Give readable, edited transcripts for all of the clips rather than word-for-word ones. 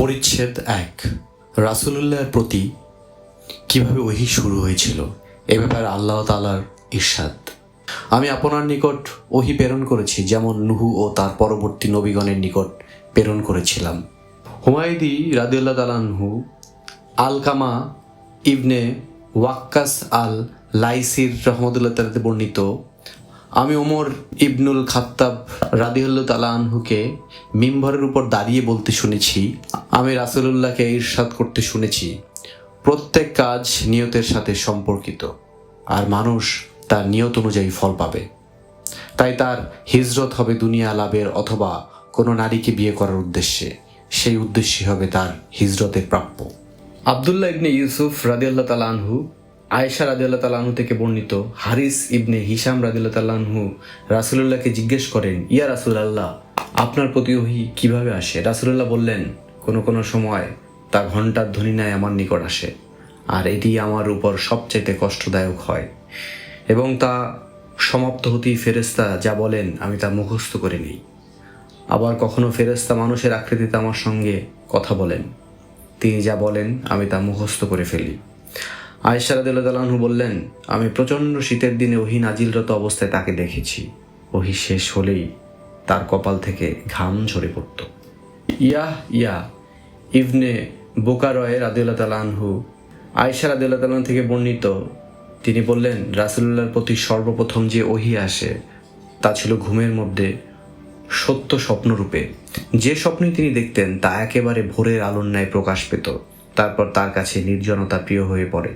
পরিচ্ছেদ ১। রাসূলুল্লাহর প্রতি কিভাবে ওহী শুরু হয়েছিল এ ব্যাপারে আল্লাহ তাআলার ইরশাদ। আমি আপনার নিকট ওহী প্রেরণ করেছি, যেমন নূহ ও তার পরবর্তী নবীগণের নিকট প্রেরণ করেছিলাম। হুমায়দি রাদিয়াল্লাহু তাআলা আনহু আলকামা ইবনে ওয়াক্কাস আল লাইসির রহমতুল্লাহ তাআলাতে বর্ণিত, আমি ওমর ইবনুল খাত্তাব রাদিয়াল্লাহু তাআলা আনহুকে মিম্বরের উপর দাঁড়িয়ে বলতে শুনেছি, আমি রাসূলুল্লাহকে ইরশাদ করতে শুনেছি, প্রত্যেক কাজ নিয়তের সাথে সম্পর্কিত, আর মানুষ তার নিয়ত অনুযায়ী ফল পাবে। তাই তার হিজরত হবে দুনিয়া লাভের অথবা কোনো নারীকে বিয়ে করার উদ্দেশ্যে, সেই উদ্দেশ্যই হবে তার হিজরতের প্রাপ্য। আব্দুল্লাহ ইবনে ইউসুফ রাদিয়াল্লাহু তাআলা আনহু আয়েশা রাদিয়াল্লাহু তাআলা আনহু থেকে বর্ণিত, হারিস ইবনে হিশাম রাদিয়াল্লাহু তাআলা আনহু রাসূলুল্লাহকে জিজ্ঞেস করেন, ইয়া রাসূলুল্লাহ, আপনার প্রতি ওহী কিভাবে আসে? রাসূলুল্লাহ বললেন, কোনো কোনো সময় তা ঘণ্টার ধ্বনি ন্যায় আমার নিকট আসে, আর এটি আমার উপর সবচাইতে কষ্টদায়ক হয়, এবং তা সমাপ্ত হতেই ফেরেশতা যা বলেন আমি তা মুখস্থ করে নিই। আবার কখনো ফেরেশতা মানুষের আকৃতিতে আমার সঙ্গে কথা বলেন, তিনি যা বলেন আমি তা মুখস্থ করে ফেলি। আয়েশা রাদিয়াল্লাহু তাআলা আনহু বললেন, আমি প্রচণ্ড শীতের দিনে ওহী নাজিলরত অবস্থায় তাকে দেখেছি। ওহী শেষ হলেই তার কপাল থেকে ঘাম ঝরে পড়ত। ইয়া ইবনে বুকারয় রাদিয়াল্লাহু তাআলা আনহু আয়েশা রাদিয়াল্লাহু তাআলা থেকে বর্ণিত, তিনি বললেন, রাসূলুল্লাহর প্রতি সর্বপ্রথম যে ওহী আসে তা ছিল ঘুমের মধ্যে সত্য স্বপ্নরূপে। যে স্বপ্নই তিনি দেখতেন তা একেবারে ভোরের আলোর ন্যায় প্রকাশ পেত। তারপর তার কাছে নির্জনতা প্রিয় হয়ে পড়ে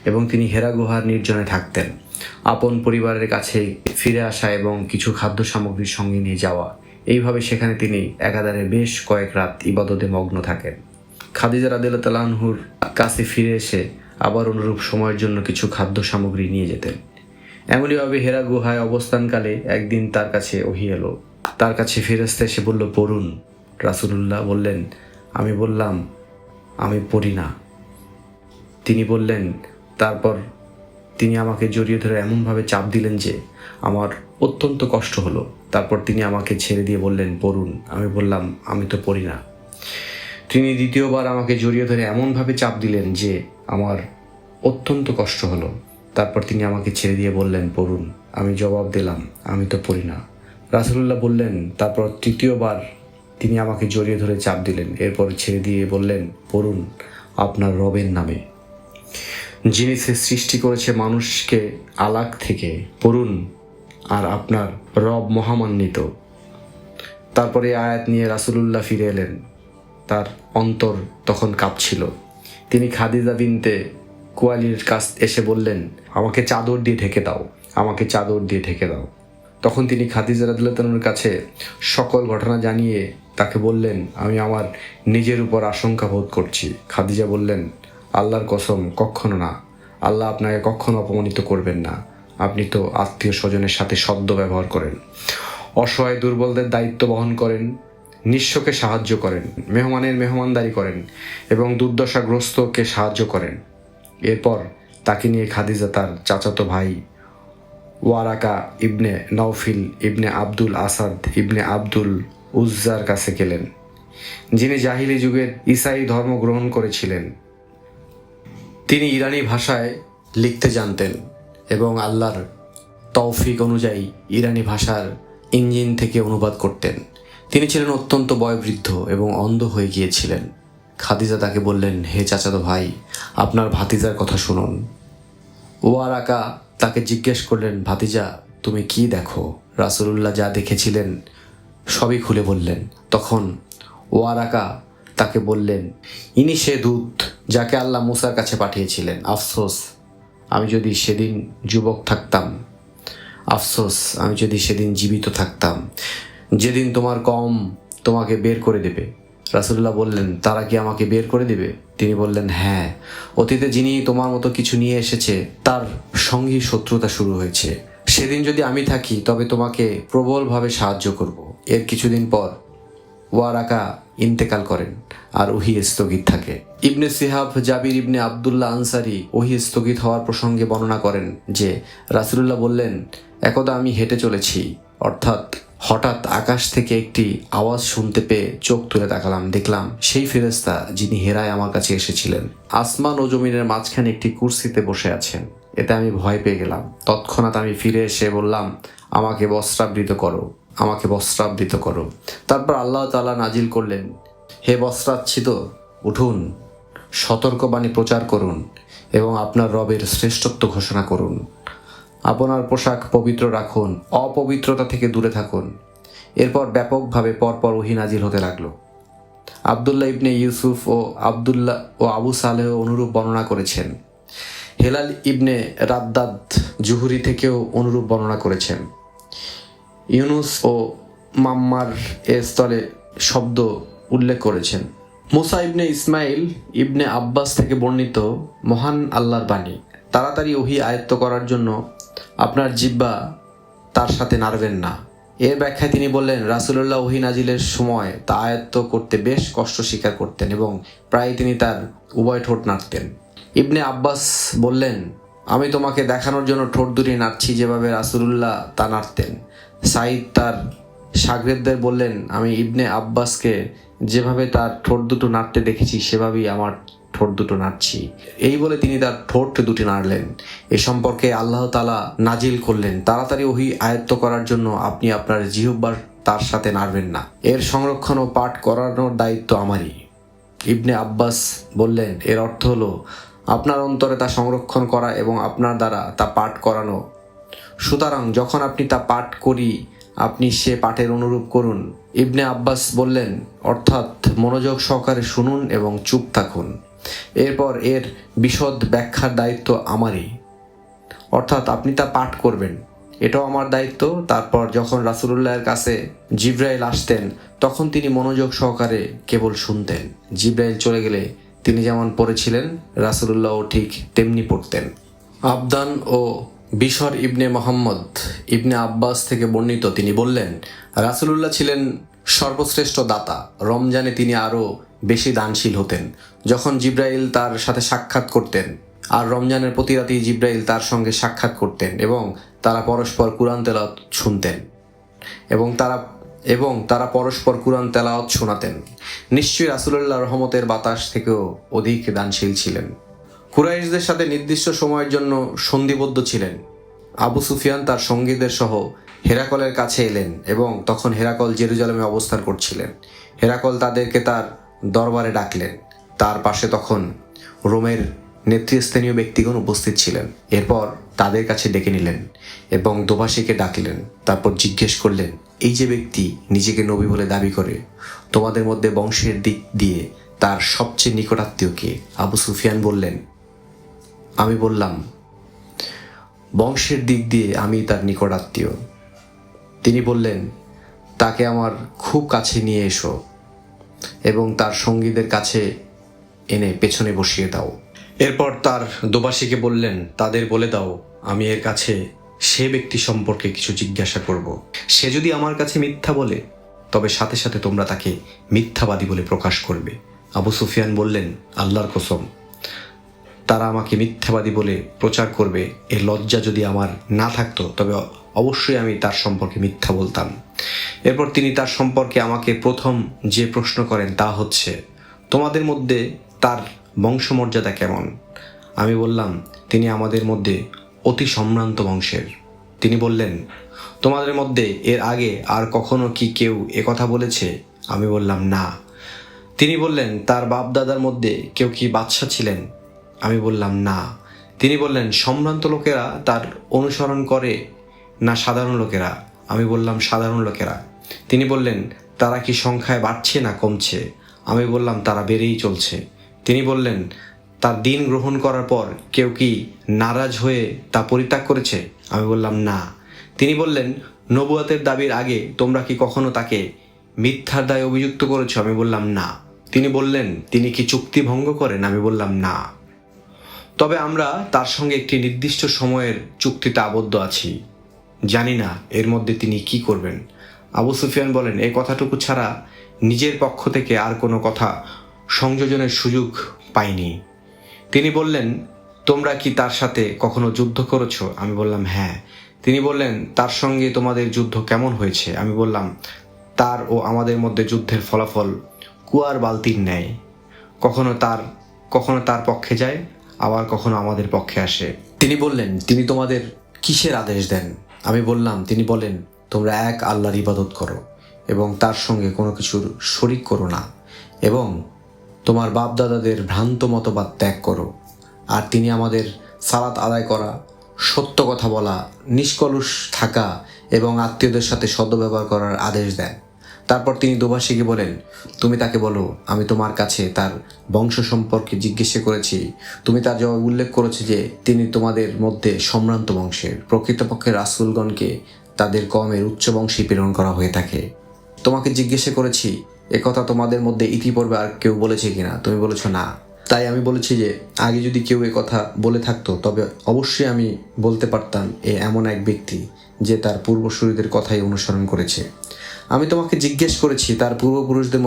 এবং তিনি হেরা গুহার নির্জনে থাকতেন। আপন পরিবারের কাছে ফিরে আসা এবং কিছু খাদ্য সামগ্রীর সঙ্গে নিয়ে যাওয়া, এইভাবে সেখানে তিনি একাধারে বেশ কয়েক রাত ইবাদতে মগ্ন থাকেন। খাদিজা রাদিয়াল্লাহু তাআলা আনহুর কাছে ফিরে এসে আবার অনুরূপ সময়ের জন্য কিছু খাদ্য সামগ্রী নিয়ে যেতেন। এমনইভাবে হেরা গুহায় অবস্থানকালে একদিন তার কাছে ওহী এলো। তার কাছে ফেরেশতা এসে বলল, পড়ুন। রাসূলুল্লাহ বললেন, আমি বললাম, আমি পড়ি না। তিনি বললেন, তারপর তিনি আমাকে জড়িয়ে ধরে এমনভাবে চাপ দিলেন যে আমার অত্যন্ত কষ্ট হলো। তারপর তিনি আমাকে ছেড়ে দিয়ে বললেন, পড়ুন। আমি বললাম, আমি তো পড়ি না। তিনি দ্বিতীয়বার আমাকে জড়িয়ে ধরে এমনভাবে চাপ দিলেন যে আমার অত্যন্ত কষ্ট হলো। তারপর তিনি আমাকে ছেড়ে দিয়ে বললেন, পড়ুন। আমি জবাব দিলাম, আমি তো পড়ি না। রাসূলুল্লাহ বললেন, তারপর তৃতীয়বার তিনি আমাকে জড়িয়ে ধরে চাপ দিলেন। এরপর ছেড়ে দিয়ে বললেন, পড়ুন আপনার রবের নামে, যিনি সে সৃষ্টি করেছে মানুষকে আলাক থেকে, পড়ুন, আর আপনার রব মহামান্বিত। তারপরে আয়াত নিয়ে রাসূলুল্লাহ ফিরে এলেন। তার অন্তর তখন কাঁপছিল। তিনি খাদিজা বিনতে কুয়াইলির কাছ এসে বললেন, আমাকে চাদর দিয়ে ঢেকে দাও, আমাকে চাদর দিয়ে ঢেকে দাও। তখন তিনি খাদিজা রাদিয়াল্লাহু তাআলার কাছে সকল ঘটনা জানিয়ে তাকে বললেন, আমি আমার নিজের উপর আশঙ্কা বোধ করছি। খাদিজা বললেন, আল্লাহর কসম, কখনো না। আল্লাহ আপনাকে কখনো অপমানিত করবেন না। আপনি তো আত্মীয় স্বজনের সাথে সদ্য ব্যবহার করেন, অসহায় দুর্বলদের দায়িত্ব বহন করেন, নিঃস্বকে সাহায্য করেন, মেহমানের মেহমানদারি করেন এবং দুর্দশাগ্রস্তকে সাহায্য করেন। এরপর তাকে নিয়ে খাদিজা তার চাচাতো ভাই ওয়ারাকা ইবনে নওফিল ইবনে আব্দুল আসাদ ইবনে আব্দুল উজ্জার কাছে গেলেন, যিনি জাহিলি যুগের ঈসাই ধর্ম গ্রহণ করেছিলেন। তিনি ইরানি ভাষায় লিখতে জানতেন এবং আল্লাহর তৌফিক অনুযায়ী ইরানি ভাষার ইঞ্জিন থেকে অনুবাদ করতেন। তিনি ছিলেন অত্যন্ত বয়োবৃদ্ধ এবং অন্ধ হয়ে গিয়েছিলেন। খাদিজা তাকে বললেন, হে চাচাতো ভাই, আপনার ভাতিজার কথা শুনুন। ওয়ারাকা তাকে জিজ্ঞেস করলেন, ভাতিজা, তুমি কি দেখো? রাসূলুল্লাহ যা দেখেছিলেন সবই খুলে বললেন। তখন ওয়ারাকা তাকে বললেন, ইনি সে দূত যাকে আল্লাহ মূসার কাছে পাঠিয়েছিলেন। আফসোস আমি যদি সেদিন যুবক থাকতাম, আফসোস আমি যদি সেদিন জীবিত থাকতাম, যেদিন তোমার কওম তোমাকে বের করে দেবে। রাসূলুল্লাহ বললেন, তারা কি আমাকে বের করে দেবে? তিনি বললেন, হ্যাঁ, অতীতে যিনি তোমার মতো কিছু নিয়ে এসেছে তার সঙ্গী শত্রুতা শুরু হয়েছে। সেদিন যদি আমি থাকি তবে তোমাকে প্রবলভাবে সাহায্য করব। এর কিছুদিন পর ওয়ারাকা ইন্তেকাল করেন আর ওহী স্থগিত থাকে। ইবনে সিহাব জাবির ইবনে আবদুল্লাহ আনসারী ওহী স্থগিত হওয়ার প্রসঙ্গে বর্ণনা করেন যে রাসূলুল্লাহ বললেন, একদা আমি হেঁটে চলেছি, অর্থাৎ হঠাৎ আকাশ থেকে একটি আওয়াজ শুনতে পেয়ে চোখ তুলে তাকালাম, দেখলাম সেই ফেরেশতা যিনি হেরায় আমার কাছে এসেছিলেন আসমান ও জমিনের মাঝখানে একটি কুরসিতে বসে আছেন। এতে আমি ভয় পেয়ে গেলাম। তৎক্ষণাৎ আমি ফিরে এসে বললাম, আমাকে বস্ত্রাবৃত করো, আমাকে বস্ত্রাবৃত করো। তারপর আল্লাহ তাআলা নাজিল করলেন, হে বস্ত্রাচ্ছিত, উঠুন, সতর্কবাণী প্রচার করুন এবং আপনার রবের শ্রেষ্ঠত্ব ঘোষণা করুন। আপনার পোশাক পবিত্র রাখুন, অপবিত্রতা থেকে দূরে থাকুন। এরপর ব্যাপকভাবে পরপর ওহী নাজিল হতে লাগলো। আবদুল্লাহ ইবনে ইউসুফ ও আবু সালেহ অনুরূপ বর্ণনা করেছেন। হেলাল ইবনে রাদ্দাদ জুহুরি থেকেও অনুরূপ বর্ণনা করেছেন। ইউনুস ও মাম্মার এ স্থলে শব্দ উল্লেখ করেছেন। মুসা ইবনে ইসমাইল ইবনে আব্বাস থেকে বর্ণিত, মহান আল্লাহর বাণী, তাড়াতাড়ি ওহী আয়ত্ত করার জন্য আপনার জিহ্বা তার সাথে নাড়বেন না। এর ব্যাখ্যায় তিনি বললেন, রাসূলুল্লাহ ওহী নাজিলের সময় তা আয়ত্ত করতে বেশ কষ্ট স্বীকার করতেন এবং প্রায় তিনি তার উভয় ঠোঁট নাড়তেন। ইবনে আব্বাস বললেন, আমি তোমাকে দেখানোর জন্য ঠোঁট দুটি নাড়ছি যেভাবে রাসূলুল্লাহ তা নাড়তেন। সাঈদ তার শাগরেদদের বললেন, আমি ইবনে আব্বাসকে যেভাবে তার ঠোঁট দুটো নাড়তে দেখেছি সেভাবেই আমার ঠোঁট দুটো নাড়ছি। এই বলে তিনি তার ঠোঁট দুটি নাড়লেন। এ সম্পর্কে আল্লাহ তাআলা নাজিল করলেন, তাড়াতাড়ি ওহী আয়ত্ত করার জন্য আপনি আপনার জিহ্বার তার সাথে নাড়বেন না। এর সংরক্ষণ ও পাঠ করানোর দায়িত্ব আমারই। ইবনে আব্বাস বললেন, এর অর্থ হলো আপনার অন্তরে তা সংরক্ষণ করা এবং আপনার দ্বারা তা পাঠ করানো। সুতরাং যখন আপনি তা পাঠ করি আপনি সে পাঠের অনুরূপ করুন। ইবনে আব্বাস বললেন, অর্থাৎ মনোযোগ সহকারে শুনুন এবং চুপ থাকুন। এরপর এর বিশদ ব্যাখ্যার দায়িত্ব আমারই, অর্থাৎ আপনি তা পাঠ করবেন, এটাও আমার দায়িত্ব। তারপর যখন রাসূলুল্লাহর কাছে জিবরাইল আসতেন তখন তিনি মনোযোগ সহকারে কেবল শুনতেন। জিবরাইল চলে গেলে তিনি যেমন পড়েছিলেন রাসূলুল্লাহও ঠিক তেমনি পড়তেন। আবদান ও বিশর ইবনে মোহাম্মদ ইবনে আব্বাস থেকে বর্ণিত, তিনি বললেন, রাসূলুল্লাহ ছিলেন সর্বশ্রেষ্ঠ দাতা। রমজানে তিনি আরও বেশি দানশীল হতেন যখন জিবরাইল তার সাথে সাক্ষাৎ করতেন, আর রমজানের প্রতি রাতেই জিবরাইল তার সঙ্গে সাক্ষাৎ করতেন এবং তারা পরস্পর কুরআন তেলাওয়াত শুনতেন এবং তারা পরস্পর কুরআন তেলাওয়াত শোনাতেন। নিশ্চয়ই রাসূলুল্লাহ রহমতের বাতাস থেকেও অধিক দানশীল ছিলেন। কুরাইশদের সাথে নির্দিষ্ট সময়ের জন্য সন্ধিবদ্ধ ছিলেন। আবু সুফিয়ান তার সঙ্গীদের সহ হেরাকলের কাছে এলেন এবং তখন হেরাকল জেরুজালেমে অবস্থান করছিলেন। হেরাকল তাদেরকে তার দরবারে ডাকলেন। তার পাশে তখন রোমের নেতৃস্থানীয় ব্যক্তিগণ উপস্থিত ছিলেন। এরপর তাদের কাছে ডেকে নিলেন এবং দোভাষীকে ডাকলেন। তারপর জিজ্ঞেস করলেন, এই যে ব্যক্তি নিজেকে নবী বলে দাবি করে, তোমাদের মধ্যে বংশের দিক দিয়ে তার সবচেয়ে নিকটাত্মীয় কে? আবু সুফিয়ান বললেন, আমি বললাম, বংশের দিক দিয়ে আমি তার নিকটাত্মীয়। তিনি বললেন, তাকে আমার খুব কাছে নিয়ে এসো এবং তার সঙ্গীদের কাছে এনে পেছনে বসিয়ে দাও। এরপর তার দোবাসীকে বললেন, তাদের বলে দাও আমি এর কাছে সে ব্যক্তি সম্পর্কে কিছু জিজ্ঞাসা করব। সে যদি আমার কাছে মিথ্যা বলে তবে সাথে সাথে তোমরা তাকে মিথ্যাবাদী বলে প্রকাশ করবে। আবু সুফিয়ান বললেন, আল্লাহর কসম, তারা আমাকে মিথ্যাবাদী বলে প্রচার করবে, এর লজ্জা যদি আমার না থাকতো তবে অবশ্যই আমি তার সম্পর্কে মিথ্যা বলতাম। এরপর তিনি তার সম্পর্কে আমাকে প্রথম যে প্রশ্ন করেন তা হচ্ছে, তোমাদের মধ্যে তার বংশমর্যাদা কেমন? আমি বললাম, তিনি আমাদের মধ্যে অতি সম্ভ্রান্ত বংশের। তিনি বললেন, তোমাদের মধ্যে এর আগে আর কখনো কি কেউ একথা বলেছে? আমি বললাম, না। তিনি বললেন, তার বাপদাদার মধ্যে কেউ কি বাদশা ছিলেন? আমি বললাম, না। তিনি বললেন, সম্ভ্রান্ত লোকেরা তার অনুসরণ করে না সাধারণ লোকেরা? আমি বললাম, সাধারণ লোকেরা। তিনি বললেন, তারা কি সংখ্যায় বাড়ছে না কমছে? আমি বললাম, তারা বেড়েই চলছে। তিনি বললেন, তার দিন গ্রহণ করার পর কেউ কি নারাজ হয়ে তা পরিত্যাগ করেছে? আমি বললাম, না। তিনি বললেন, নবুয়তের দাবির আগে তোমরা কি কখনো তাকে মিথ্যার দায়ে অভিযুক্ত করেছ? আমি বললাম, না। তিনি বললেন, তিনি কি চুক্তি ভঙ্গ করেন? আমি বললাম, না। তবে আমরা তার সঙ্গে একটি নির্দিষ্ট সময়ের চুক্তিতে আবদ্ধ আছি, জানি না এর মধ্যে তিনি কি করবেন। আবু সুফিয়ান বলেন, এই কথাটুকু ছাড়া নিজের পক্ষ থেকে আর কোনো কথা সংযোজনের সুযোগ পাইনি। তিনি বললেন, তোমরা কি তার সাথে কখনো যুদ্ধ করেছো? আমি বললাম, হ্যাঁ। তিনি বললেন, তার সঙ্গে তোমাদের যুদ্ধ কেমন হয়েছে? আমি বললাম, তার ও আমাদের মধ্যে যুদ্ধের ফলাফল কুয়ার বালতির ন্যায়, কখনো তার পক্ষে যায়, আবার কখনো আমাদের পক্ষে আসে। তিনি বললেন, তিনি তোমাদের কিসের আদেশ দেন? আমি বললাম, তিনি বলেন, তোমরা এক আল্লাহর ইবাদত করো এবং তার সঙ্গে কোনো কিছুর শরিক করো না, এবং তোমার বাপদাদাদের ভ্রান্ত মতবাদ ত্যাগ করো। আর তিনি আমাদের সালাত আদায় করা, সত্য কথা বলা, নিষ্কলুষ থাকা এবং আত্মীয়দের সাথে সদ্ব্যবহার করার আদেশ দেন। তারপর তিনি দোভাষীকে বলেন, তুমি তাকে বলো, আমি তোমার কাছে তার বংশ সম্পর্কে জিজ্ঞেস করেছি। তুমি তার জবাবে উল্লেখ করেছো যে তিনি তোমাদের মধ্যে সম্ভ্রান্ত বংশের। প্রকৃতপক্ষে রাসূলগণকে তাদের কওমের উচ্চ বংশে প্রেরণ করা হয়ে থাকে। তোমাকে জিজ্ঞেস করেছি, একথা তোমাদের মধ্যে ইতিপূর্বে আর কেউ বলেছে কিনা? তুমি বলেছো না। তাই আমি বলেছি যে আগে যদি কেউ কথা বলে থাকতো তবে অবশ্যই আমি বলতে পারতাম এমন এক ব্যক্তি যে তার পূর্বসূরীদের কথাই অনুসরণ করেছে। আমি তোমাকে জিজ্ঞেস করেছি তার পূর্বপুরুষদের